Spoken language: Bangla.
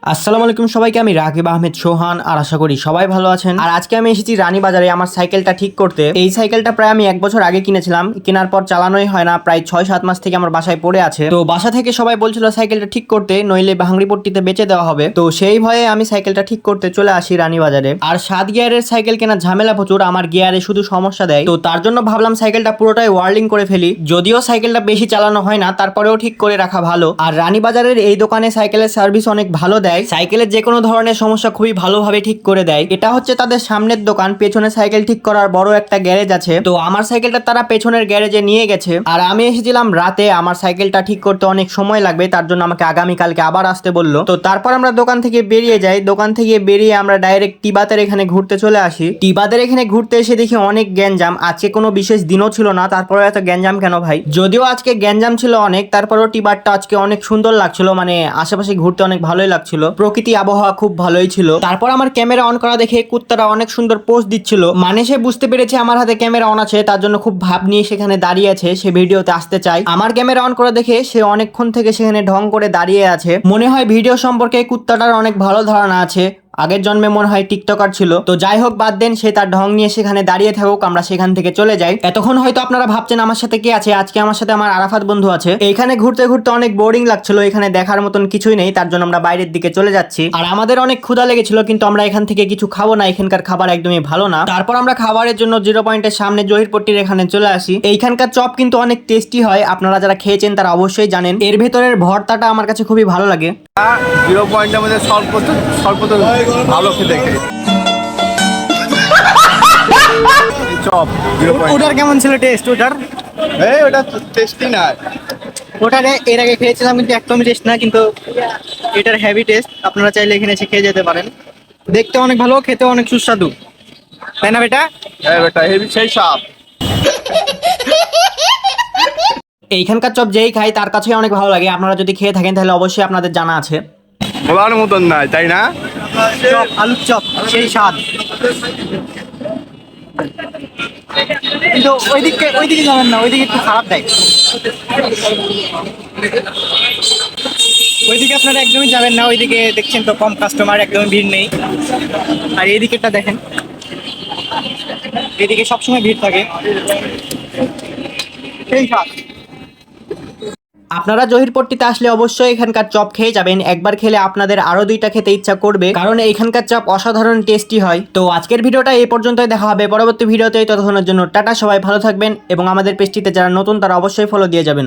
আসসালামু আলাইকুম সবাইকে, আমি রাকিব আহমেদ সোহান। আর আশা করি সবাই ভালো আছেন। আর আজকে আমি এসেছি রানীবাজারে আমার সাইকেলটা ঠিক করতে। এই সাইকেলটা প্রায় আমি 1 বছর আগে কিনেছিলাম, কেনার পর চালানোই হয় না, প্রায় 6-7 মাস থেকে আমার বাসায় পড়ে আছে। তো বাসা থেকে সবাই বলছিল সাইকেলটা ঠিক করতে, নইলে ভাঙড়িপট্টিতে বেচে দেওয়া হবে। তো সেই ভয়ে আমি সাইকেলটা ঠিক করতে চলে আসি রানীবাজারে। আর 7 গিয়ারের সাইকেল কেনার ঝামেলা প্রচুর, আমার গিয়ারে শুধু সমস্যা দেয়। তো তার জন্য ভাবলাম সাইকেলটা পুরোটাই ওয়ার্লিং করে ফেলি। যদিও সাইকেলটা বেশি চালানো হয় না, তারপরেও ঠিক করে রাখা ভালো। আর রানীবাজারের এই দোকানে সাইকেলের সার্ভিস অনেক ভালো দেয়, সাইকেলের যে কোনো ধরনের সমস্যা খুবই ভালোভাবে ঠিক করে দেয়। এটা হচ্ছে তাদের সামনের দোকান, পেছনে সাইকেল ঠিক করার বড় একটা গ্যারেজ আছে। তো আমার সাইকেলটা তারা পেছনের গ্যারেজে নিয়ে গেছে। আর আমি এসেছিলাম রাতে, আমার সাইকেলটা ঠিক করতে অনেক সময় লাগবে, তার জন্য আমাকে আগামীকালকে আবার আসতে বললো। তো তারপর আমরা দোকান থেকে বেরিয়ে যাই। দোকান থেকে বেরিয়ে আমরা ডাইরেক্ট টিবাতের এখানে ঘুরতে চলে আসি। টিবাতের এখানে ঘুরতে এসে দেখি অনেক গ্যাঞ্জাম। আজকে কোনো বিশেষ দিনও ছিল না, তারপরে এত গ্যাঞ্জাম কেন ভাই? যদিও আজকে গ্যাঞ্জাম ছিল অনেক, তারপরেও টিবারটা আজকে অনেক সুন্দর লাগছিল, মানে আশেপাশে ঘুরতে অনেক ভালোই লাগছিল, প্রকৃতি আবহাওয়া খুব ভালোই ছিল। তারপর আমার ক্যামেরা অন করা দেখে কুত্তারা অনেক সুন্দর পোজ দিচ্ছিল, মানে সে বুঝতে পেরেছে আমার হাতে ক্যামেরা অন আছে, তার জন্য খুব ভাব নিয়ে সেখানে দাঁড়িয়ে আছে, সে ভিডিওতে আসতে চায়। আমার ক্যামেরা অন করা দেখে সে অনেকক্ষণ থেকে সেখানে ঢং করে দাঁড়িয়ে আছে। মনে হয় ভিডিও সম্পর্কে কুত্তাটার অনেক ভালো ধারণা আছে, আগের জন্মে মনে হয় টিকটকার ছিল। তো যাই হোক, বাদ দেন, সে তার ঢং নিয়ে সেখানে দাঁড়িয়ে থাকুক, আমরা সেখান থেকে চলে যাই। এতক্ষণ হয়তো আপনারা ভাবছেন আমার সাথে কে আছে। আজকে আমার সাথে আমার আরাফাত বন্ধু আছে। এইখানে ঘুরতে ঘুরতে অনেক বোরিং লাগছিল, এখানে দেখার মতন কিছুই নেই, তার জন্য আমরা বাইরের দিকে চলে যাচ্ছি। আর আমাদের অনেক ক্ষুধা লেগেছিল, কিন্তু আমরা এখান থেকে কিছু খাবো না, এখানকার খাবার একদমই ভালো না। তারপর আমরা খাবারের জন্য 0 পয়েন্টের সামনে জহিরপট্টির এখানে চলে আসি। এইখানকার চপ কিন্তু অনেক টেস্টি হয়, আপনারা যারা খেয়েছেন তারা অবশ্যই জানেন। এর ভেতরের ভর্তাটা আমার কাছে খুবই ভালো লাগে। 0 পয়েন্টের মধ্যে স্বল্প তো ভালো খেতে চপ 0 পয়েন্ট। ওটার কেমন ছিল টেস্ট? ওটা টেস্টি না। ওটার এর আগে খেয়েছিলাম, কিন্তু একদমই টেস্ট না, কিন্তু এটার হেভি টেস্ট। আপনারা চাইলে এখানে এসে খেয়ে যেতে পারেন। দেখতে অনেক ভালো, খেতে অনেক সুস্বাদু, তাই না বেটা? হ্যাঁ বেটা, হেভি সেই সাপ। এইখানকার চপ যেই খাই তার কাছেই অনেক ভালো লাগে। আপনারা যদি খেয়ে থাকেন তাহলে অবশ্যই আপনাদের জানা আছে। বলার মতন নাই, তাই না? চপ, আলুর চপ সেই স্বাদ। কিন্তু ওইদিকে যাবেন না, ওইদিকে একটু খারাপ দেয়। ওইদিকে আপনারা একদমই যাবেন না, ওইদিকে দেখছেন তো কম কাস্টমার, একদমই ভিড় নেই। আর এইদিকেটা দেখেন, এদিকে সবসময় ভিড় থাকে, সেই স্বাদ। আপনারা জহিরপট্টিতে আসলে অবশ্যই এখানকার চপ খেয়ে যাবেন। একবার খেলে আপনাদের আরো 2টা খেতে ইচ্ছা করবে, কারণ এখানকার চপ অসাধারণ টেস্টি হয়। তো আজকের ভিডিওটা এই পর্যন্তই, দেখা হবে পরবর্তী ভিডিওতে। ততক্ষণের জন্য টাটা, সবাই ভালো থাকবেন, এবং আমাদের পেজটিতে যারা নতুন তারা অবশ্যই ফলো দিয়ে যাবেন।